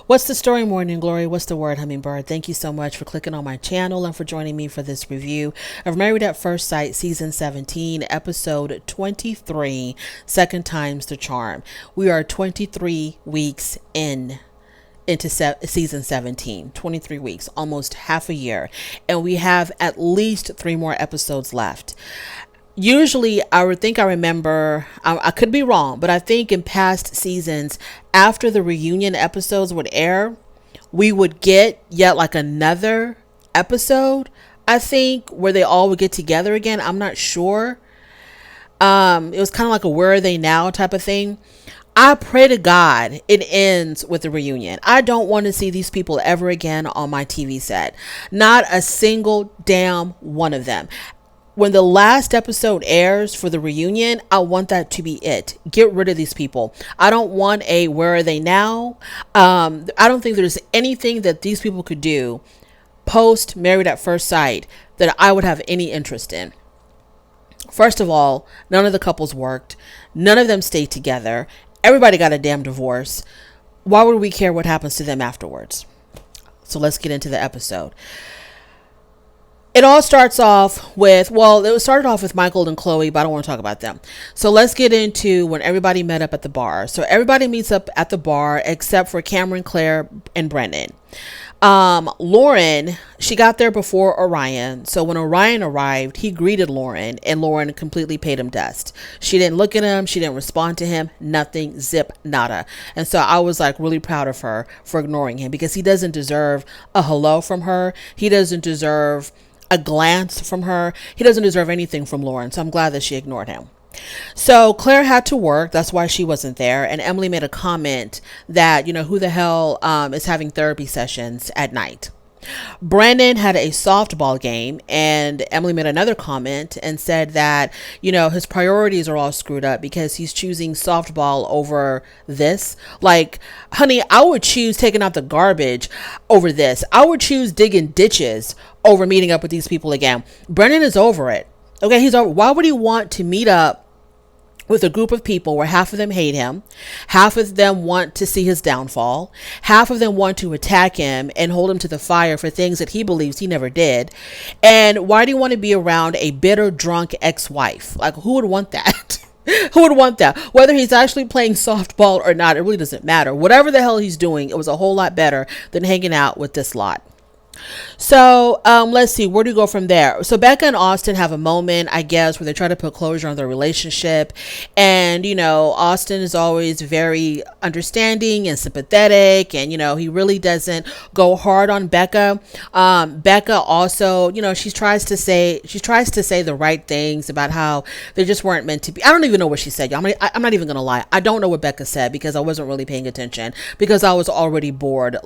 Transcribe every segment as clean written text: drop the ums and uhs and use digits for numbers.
What's the story, Morning Glory? What's the word, Hummingbird? Thank you so much for clicking on my channel and for joining me for this review of Married at First Sight, Season 17, Episode 23, Second Time's the Charm. We are 23 weeks into season 17, 23 weeks, almost half a year, and we have at least 3 more episodes left. Usually I remember, I could be wrong, but I think in past seasons, after the reunion episodes would air, we would get yet like another episode, I think, where they all would get together again. I'm not sure. It was kind of like a where are they now type of thing. I pray to God it ends with a reunion. I don't want to see these people ever again on my TV set. Not a single damn one of them. When the last episode airs for the reunion, I want that to be it. Get rid of these people. I don't want a where are they now? I don't think there's anything that these people could do post Married at First Sight that I would have any interest in. First of all, none of the couples worked. None of them stayed together. Everybody got a damn divorce. Why would we care what happens to them afterwards? So let's get into the episode. It all starts off with, it started off with Michael and Chloe, but I don't want to talk about them. So let's get into when everybody met up at the bar. So everybody meets up at the bar except for Cameron, Claire, and Brendan. Lauren, she got there before Orion. So when Orion arrived, he greeted Lauren, and Lauren completely paid him dust. She didn't look at him. She didn't respond to him. Nothing, zip, nada. And so I was like really proud of her for ignoring him, because he doesn't deserve a hello from her. He doesn't deserve a glance from her. He doesn't deserve anything from Lauren. So I'm glad that she ignored him. So Claire had to work. That's why she wasn't there. And Emily made a comment that, who the hell is having therapy sessions at night? Brandon had a softball game, and Emily made another comment and said that, his priorities are all screwed up because he's choosing softball over this. Like, honey, I would choose taking out the garbage over this. I would choose digging ditches over meeting up with these people again. Brandon is over it. Okay, he's over. Why would he want to meet up with a group of people where half of them hate him, half of them want to see his downfall, half of them want to attack him and hold him to the fire for things that he believes he never did? And why do you want to be around a bitter, drunk ex-wife? Like, who would want that? Who would want that? Whether he's actually playing softball or not, it really doesn't matter. Whatever the hell he's doing, it was a whole lot better than hanging out with this lot. So let's see, where do you go from there? So Becca and Austin have a moment, I guess, where they try to put closure on their relationship. And, Austin is always very understanding and sympathetic. And, he really doesn't go hard on Becca. Becca also, she tries to say the right things about how they just weren't meant to be. I don't even know what she said. I'm not even going to lie. I don't know what Becca said because I wasn't really paying attention, because I was already bored,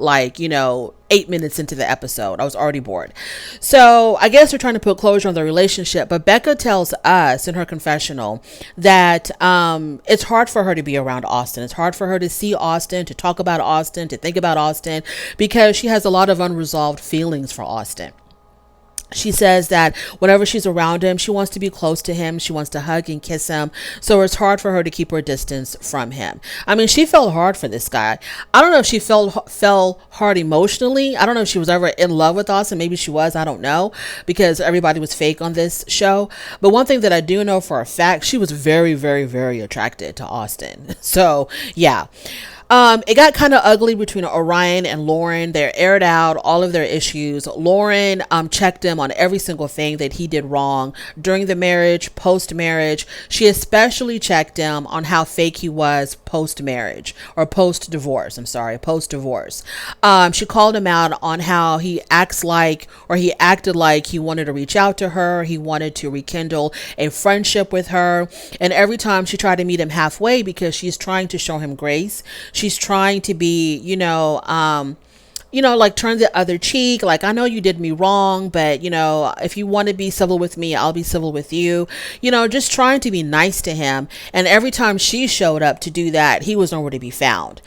8 minutes into the episode. I was already bored. So I guess they're trying to put closure on the relationship. But Becca tells us in her confessional that it's hard for her to be around Austin. It's hard for her to see Austin, to talk about Austin, to think about Austin, because she has a lot of unresolved feelings for Austin. She says that whenever she's around him, she wants to be close to him. She wants to hug and kiss him. So it's hard for her to keep her distance from him. I mean, she fell hard for this guy. I don't know if she fell hard emotionally. I don't know if she was ever in love with Austin. Maybe she was. I don't know, because everybody was fake on this show. But one thing that I do know for a fact, she was very, very, very attracted to Austin. So yeah. It got kind of ugly between Orion and Lauren. They aired out all of their issues. Lauren checked him on every single thing that he did wrong during the marriage, post-marriage. She especially checked him on how fake he was post-marriage, or post-divorce. Post-divorce. She called him out on how he acted like he wanted to reach out to her. He wanted to rekindle a friendship with her. And every time she tried to meet him halfway, because she's trying to show him grace, she's trying to be, like turn the other cheek. Like, I know you did me wrong, but, if you want to be civil with me, I'll be civil with you. Just trying to be nice to him. And every time she showed up to do that, he was nowhere to be found.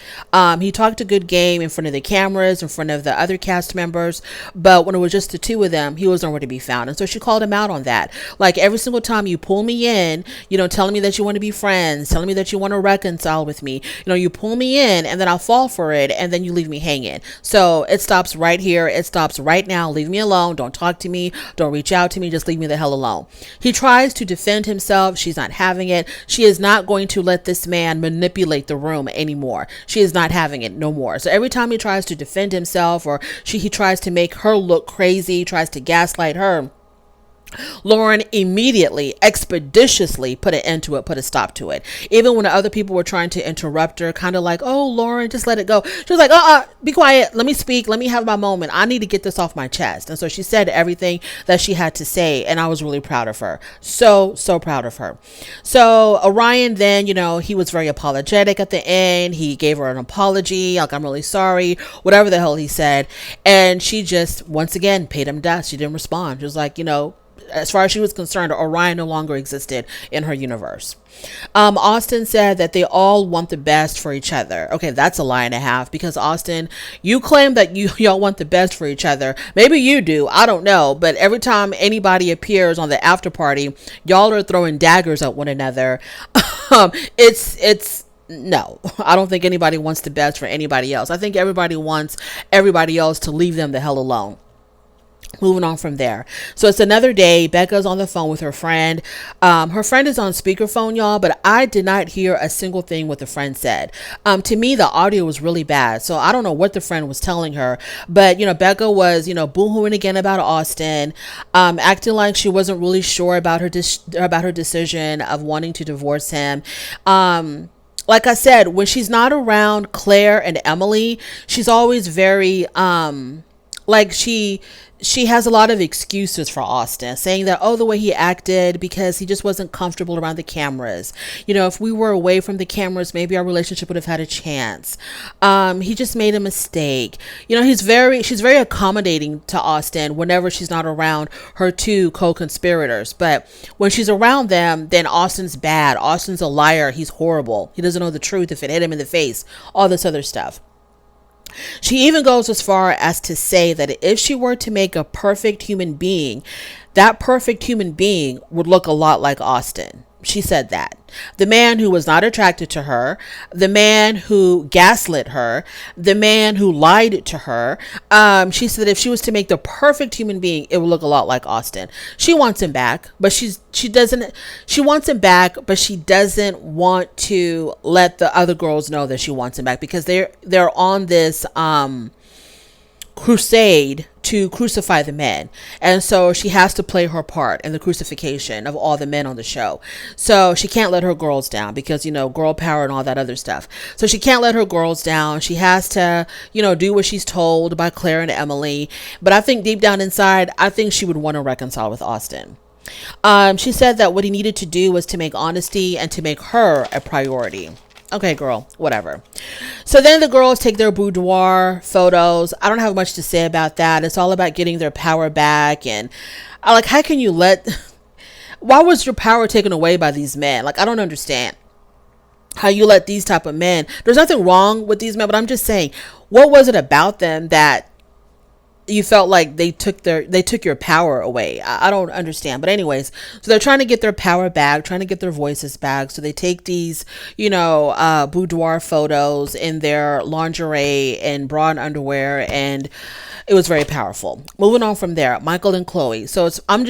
He talked a good game in front of the cameras, in front of the other cast members, but when it was just the two of them, he was nowhere to be found. And so she called him out on that. Like, every single time you pull me in, telling me that you want to be friends, telling me that you want to reconcile with me, you pull me in and then I'll fall for it, and then you leave me hanging. So it stops right here. It stops right now. Leave me alone. Don't talk to me. Don't reach out to me. Just leave me the hell alone. He tries to defend himself. She's not having it. She is not going to let this man manipulate the room anymore. She is not having it no more. So every time he tries to defend himself, or he tries to make her look crazy, tries to gaslight her, Lauren immediately, expeditiously put an end to it, put a stop to it. Even when other people were trying to interrupt her, kind of like, oh, Lauren, just let it go. She was like, be quiet. Let me speak. Let me have my moment. I need to get this off my chest. And so she said everything that she had to say. And I was really proud of her. So proud of her. So Orion then, he was very apologetic at the end. He gave her an apology. Like, I'm really sorry, whatever the hell he said. And she just, once again, paid him dust. She didn't respond. She was like, as far as she was concerned, Orion no longer existed in her universe. Austin said that they all want the best for each other. Okay, that's a lie and a half, because Austin, you claim that y'all want the best for each other. Maybe you do. I don't know. But every time anybody appears on the after party, y'all are throwing daggers at one another. No, I don't think anybody wants the best for anybody else. I think everybody wants everybody else to leave them the hell alone. Moving on from there. So it's another day. Becca's on the phone with her friend. Her friend is on speakerphone, y'all, but I did not hear a single thing what the friend said. To me, the audio was really bad. So I don't know what the friend was telling her, but, Becca was, boo-hooing again about Austin, acting like she wasn't really sure about her decision of wanting to divorce him. Like I said, when she's not around Claire and Emily, she's always very, like she has a lot of excuses for Austin, saying that, the way he acted because he just wasn't comfortable around the cameras. If we were away from the cameras, maybe our relationship would have had a chance. He just made a mistake. She's very accommodating to Austin whenever she's not around her two co-conspirators. But when she's around them, then Austin's bad. Austin's a liar. He's horrible. He doesn't know the truth if it hit him in the face. All this other stuff. She even goes as far as to say that if she were to make a perfect human being, that perfect human being would look a lot like Austin. She said that. The man who was not attracted to her, the man who gaslit her, the man who lied to her. She said if she was to make the perfect human being, it would look a lot like Austin. She wants him back, but she wants him back, but she doesn't want to let the other girls know that she wants him back, because they're on this crusade to crucify the men, and so she has to play her part in the crucifixion of all the men on the show. So she can't let her girls down, because girl power and all that other stuff. So she can't let her girls down. She has to do what she's told by Claire and Emily. But I think deep down inside, I think she would want to reconcile with Austin. She said that what he needed to do was to make honesty and to make her a priority. Okay, girl, whatever. So then the girls take their boudoir photos. I don't have much to say about that. It's all about getting their power back. And how can you why was your power taken away by these men? I don't understand how you let these type of men. There's nothing wrong with these men, but I'm just saying, what was it about them that you felt like they took your power away? I don't understand. But anyways, so they're trying to get their power back, trying to get their voices back. So they take these, boudoir photos in their lingerie and bra and underwear, and it was very powerful. Moving on from there, Michael and Chloe. So I'm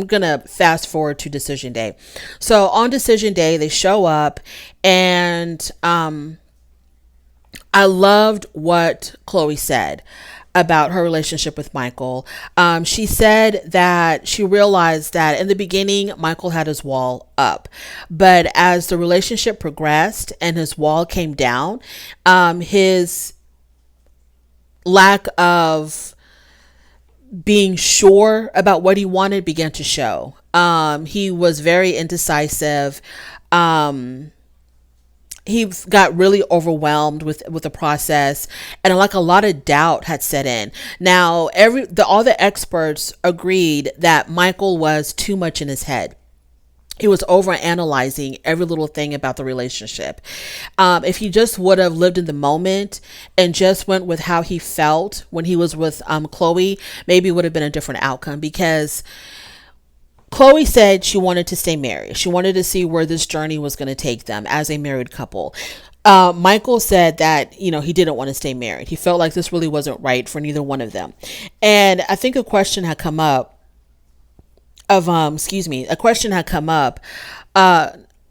gonna fast forward to decision day. So on decision day, they show up, and I loved what Chloe said about her relationship with Michael. She said that she realized that in the beginning, Michael had his wall up, but as the relationship progressed and his wall came down, his lack of being sure about what he wanted began to show. He was very indecisive. he got really overwhelmed with the process, and like a lot of doubt had set in. Now all the experts agreed that Michael was too much in his head. He was over analyzing every little thing about the relationship. If he just would have lived in the moment and just went with how he felt when he was with Chloe, maybe it would have been a different outcome, because Chloe said she wanted to stay married. She wanted to see where this journey was going to take them as a married couple. Michael said that, he didn't want to stay married. He felt like this really wasn't right for neither one of them. And I think a question had come up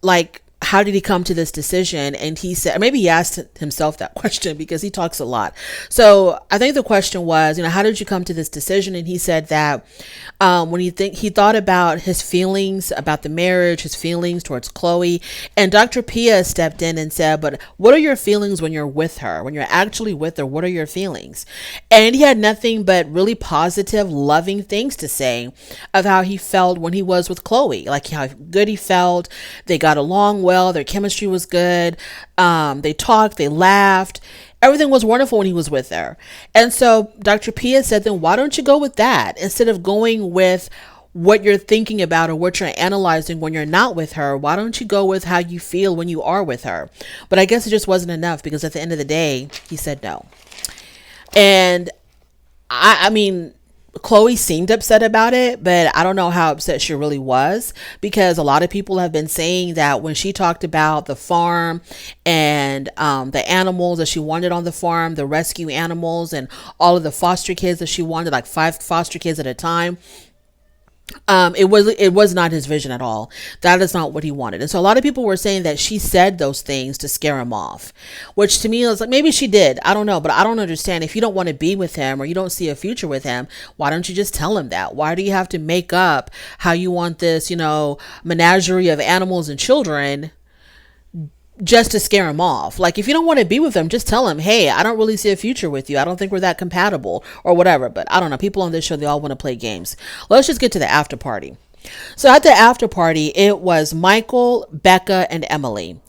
like, how did he come to this decision? And he said, or maybe he asked himself that question because he talks a lot. So I think the question was, how did you come to this decision? And he said that when he thought about his feelings about the marriage, his feelings towards Chloe, and Dr. Pia stepped in and said, but what are your feelings when you're with her? When you're actually with her, what are your feelings? And he had nothing but really positive, loving things to say of how he felt when he was with Chloe, like how good he felt. They got along well. Their chemistry was good. They talked, they laughed. Everything was wonderful when he was with her. And so Dr. Pia said, then why don't you go with that instead of going with what you're thinking about or what you're analyzing when you're not with her? Why don't you go with how you feel when you are with her? But I guess it just wasn't enough, because at the end of the day, he said no. And I mean, Chloe seemed upset about it, but I don't know how upset she really was, because a lot of people have been saying that when she talked about the farm and the animals that she wanted on the farm, the rescue animals and all of the foster kids that she wanted, like 5 foster kids at a time, it was not his vision at all. That is not what he wanted. And so a lot of people were saying that she said those things to scare him off, which to me is like, maybe she did, I don't know, but I don't understand. If you don't want to be with him or you don't see a future with him, why don't you just tell him that? Why do you have to make up how you want this, menagerie of animals and children just to scare him off? Like, if you don't want to be with him, just tell him, hey, I don't really see a future with you. I don't think we're that compatible or whatever. But I don't know. People on this show, they all want to play games. Let's just get to the after party. So at the after party, it was Michael, Becca, and Emily.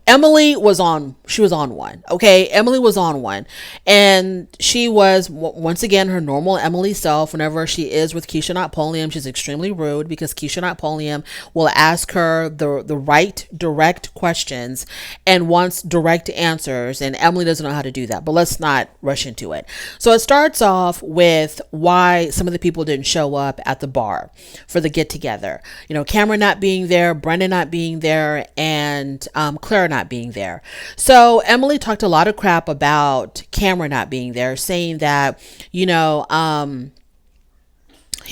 Emily was on one. Okay. Emily was on one, and she was once again her normal Emily self. Whenever she is with Keisha Not Polium, she's extremely rude, because Keisha Not Polium will ask her the right direct questions and wants direct answers. And Emily doesn't know how to do that, but let's not rush into it. So it starts off with why some of the people didn't show up at the bar for the get together. Cameron not being there, Brendan not being there, and Claire not being there. So Emily talked a lot of crap about Cameron not being there, saying that, he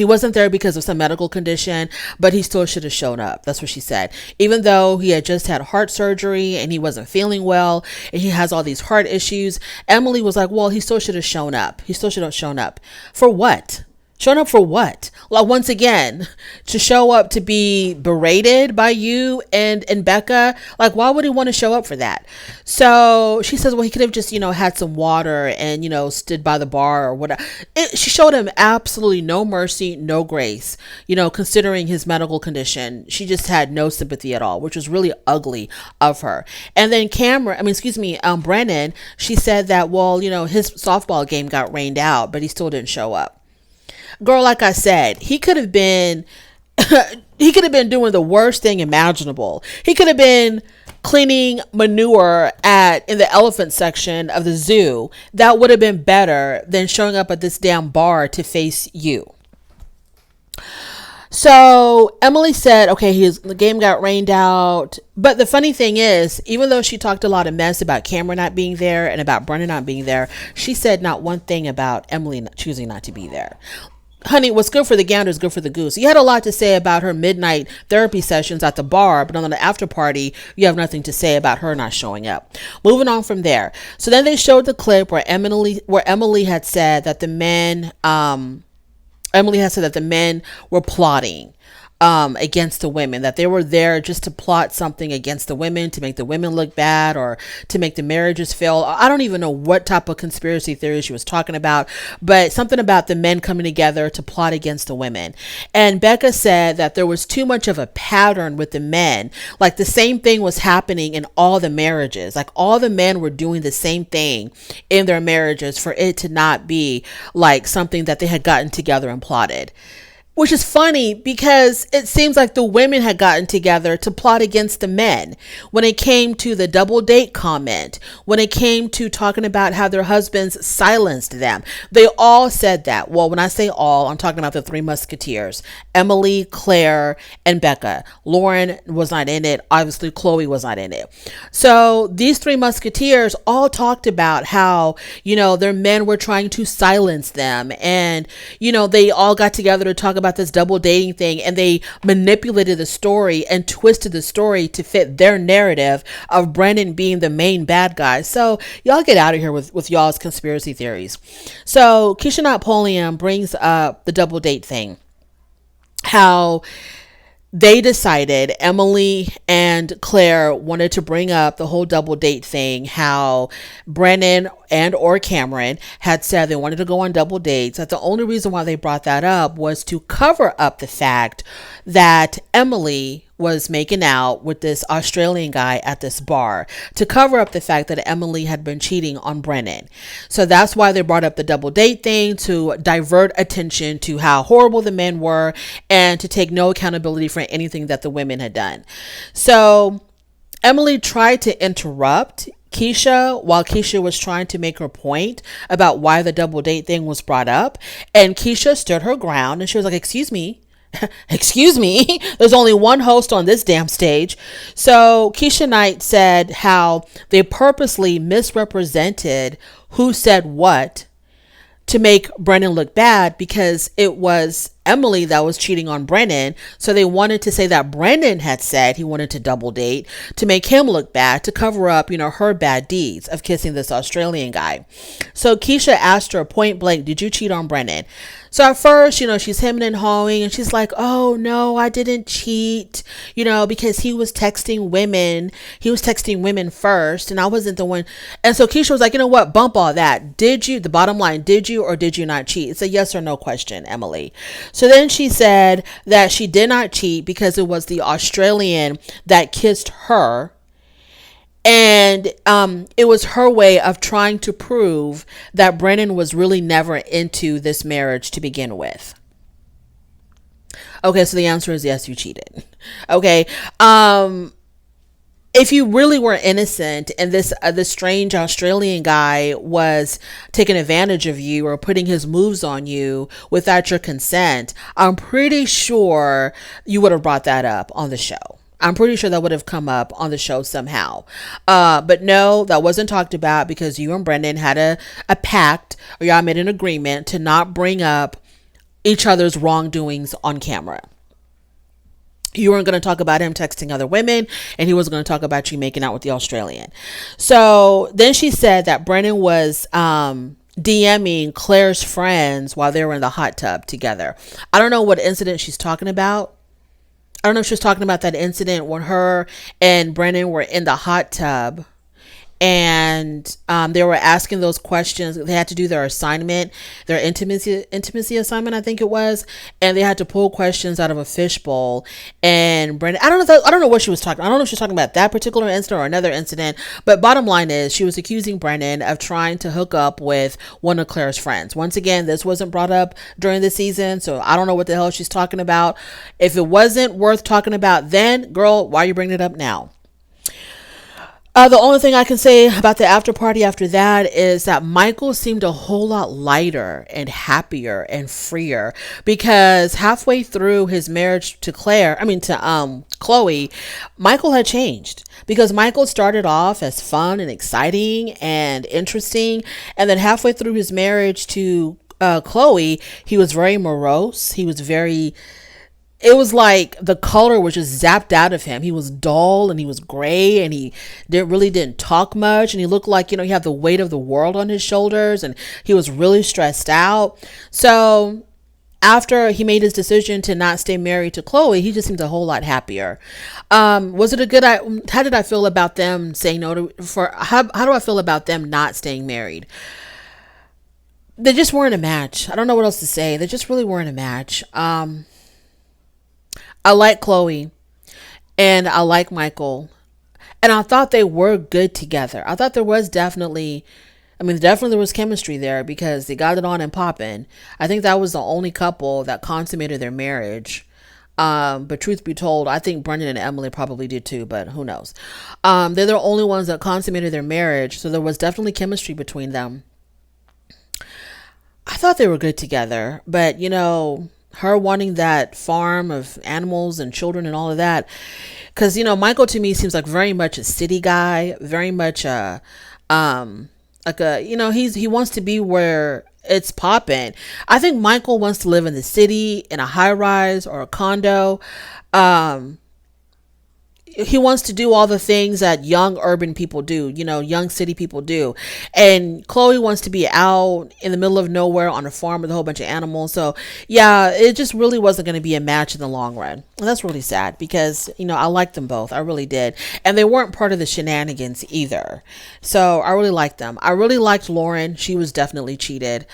wasn't there because of some medical condition, but he still should have shown up. That's what she said. Even though he had just had heart surgery and he wasn't feeling well and he has all these heart issues, Emily was like, well, he still should have shown up. He still should have shown up. For what? Showing up for what? Like, once again, to show up to be berated by you and Becca. Like, why would he want to show up for that? So she says, well, he could have just, had some water and, stood by the bar or whatever. She showed him absolutely no mercy, no grace, considering his medical condition. She just had no sympathy at all, which was really ugly of her. And then Brandon, she said that, well, his softball game got rained out, but he still didn't show up. Girl, like I said, he could have been doing the worst thing imaginable. He could have been cleaning manure in the elephant section of the zoo. That would have been better than showing up at this damn bar to face you. So Emily said, okay, the game got rained out. But the funny thing is, even though she talked a lot of mess about Cameron not being there and about Brendan not being there, she said not one thing about Emily choosing not to be there. Honey, what's good for the gander is good for the goose. You had a lot to say about her midnight therapy sessions at the bar, but on the after party, you have nothing to say about her not showing up. Moving on from there. So then they showed the clip where Emily had said that the men were plotting against the women, that they were there just to plot something against the women, to make the women look bad or to make the marriages fail. I don't even know what type of conspiracy theory she was talking about, but something about the men coming together to plot against the women. And Becca said that there was too much of a pattern with the men. Like the same thing was happening in all the marriages. Like all the men were doing the same thing in their marriages for it to not be like something that they had gotten together and plotted. Which is funny because it seems like the women had gotten together to plot against the men when it came to the double date comment, when it came to talking about how their husbands silenced them. They all said that. Well, when I say all, I'm talking about the three musketeers, Emily, Claire, and Becca. Lauren was not in it. Obviously, Chloe was not in it. So these three musketeers all talked about how, their men were trying to silence them. And, they all got together to talk about this double dating thing, and they manipulated the story and twisted the story to fit their narrative of Brandon being the main bad guy. So y'all get out of here with y'all's conspiracy theories. So Keisha Napoleon brings up the double date thing, how they decided, Emily and Claire wanted to bring up the whole double date thing, how Brennan and or Cameron had said they wanted to go on double dates. That the only reason why they brought that up was to cover up the fact that Emily was making out with this Australian guy at this bar, to cover up the fact that Emily had been cheating on Brennan. So that's why they brought up the double date thing, to divert attention to how horrible the men were and to take no accountability for anything that the women had done. So Emily tried to interrupt Keisha while Keisha was trying to make her point about why the double date thing was brought up. And Keisha stood her ground and she was like, excuse me, there's only one host on this damn stage. So Keisha Knight said how they purposely misrepresented who said what to make Brennan look bad, because it was Emily that was cheating on Brennan. So they wanted to say that Brennan had said he wanted to double date to make him look bad, to cover up, her bad deeds of kissing this Australian guy. So Keisha asked her point blank, did you cheat on Brennan? So at first, she's hemming and hawing and she's like, oh no, I didn't cheat, because he was texting women. He was texting women first and I wasn't the one. And so Keisha was like, you know what? Bump all that. The bottom line, did you or did you not cheat? It's a yes or no question, Emily. So then she said that she did not cheat because it was the Australian that kissed her. And it was her way of trying to prove that Brennan was really never into this marriage to begin with. Okay, so the answer is yes, you cheated. Okay. If you really were innocent and this strange Australian guy was taking advantage of you or putting his moves on you without your consent, I'm pretty sure you would have brought that up on the show. I'm pretty sure that would have come up on the show somehow. But no, that wasn't talked about because you and Brendan had a pact, or y'all made an agreement to not bring up each other's wrongdoings on camera. You weren't going to talk about him texting other women, and he wasn't going to talk about you making out with the Australian. So then she said that Brendan was DMing Claire's friends while they were in the hot tub together. I don't know what incident she's talking about. I don't know if she was talking about that incident when her and Brennan were in the hot tub and they were asking those questions. They had to do their assignment, their intimacy assignment, I think it was, and they had to pull questions out of a fishbowl. And Brennan, I don't know what she was talking. I don't know if she was talking about that particular incident or another incident. But bottom line is, she was accusing Brennan of trying to hook up with one of Claire's friends. Once again, this wasn't brought up during the season, so I don't know what the hell she's talking about. If it wasn't worth talking about then, girl, why are you bringing it up now? The only thing I can say about the after party after that is that Michael seemed a whole lot lighter and happier and freer, because halfway through his marriage to Chloe, Michael had changed, because Michael started off as fun and exciting and interesting. And then halfway through his marriage to Chloe, he was very morose. It was like the color was just zapped out of him. He was dull and he was gray and he didn't talk much. And he looked like, he had the weight of the world on his shoulders and he was really stressed out. So after he made his decision to not stay married to Chloe, he just seemed a whole lot happier. Was it a good, how did I feel about them saying no to, how do I feel about them not staying married? They just weren't a match. I don't know what else to say. They just really weren't a match. I like Chloe and I like Michael, and I thought they were good together. I thought there was definitely there was chemistry there because they got it on and popping. I think that was the only couple that consummated their marriage. But truth be told, I think Brendan and Emily probably did too, but who knows? They're the only ones that consummated their marriage. So there was definitely chemistry between them. I thought they were good together, but her wanting that farm of animals and children and all of that, because Michael to me seems like very much a city guy, very much he wants to be where it's popping. I think Michael wants to live in the city, in a high rise or a condo. He wants to do all the things that young urban people do, young city people do. And Chloe wants to be out in the middle of nowhere on a farm with a whole bunch of animals. So yeah, it just really wasn't going to be a match in the long run. And that's really sad because, I liked them both. I really did. And they weren't part of the shenanigans either. So I really liked them. I really liked Lauren. She was definitely cheated.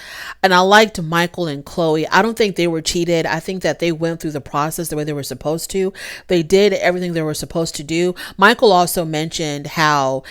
And I liked Michael and Chloe. I don't think they were cheated. I think that they went through the process the way they were supposed to. They did everything they were supposed to do. Michael also mentioned how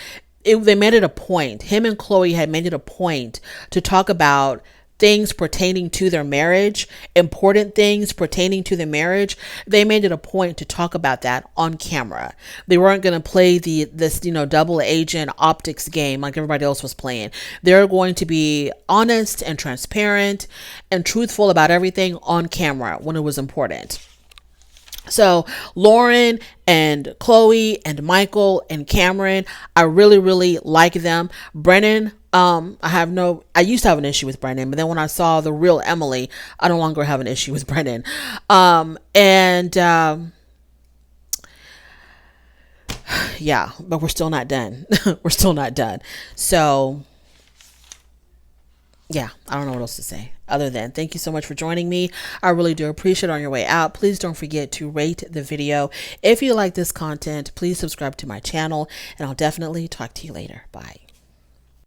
they made it a point. Him and Chloe had made it a point to talk about things pertaining to their marriage, important things pertaining to the marriage. They made it a point to talk about that on camera. They weren't going to play this double agent optics game like everybody else was playing. They're going to be honest and transparent and truthful about everything on camera when it was important. So Lauren and Chloe and Michael and Cameron, I really, really like them. Brennan, I used to have an issue with Brennan, but then when I saw the real Emily, I no longer have an issue with Brennan. Yeah, but we're still not done. We're still not done. So yeah, I don't know what else to say other than thank you so much for joining me. I really do appreciate it. On your way out, please don't forget to rate the video. If you like this content, please subscribe to my channel, and I'll definitely talk to you later. Bye.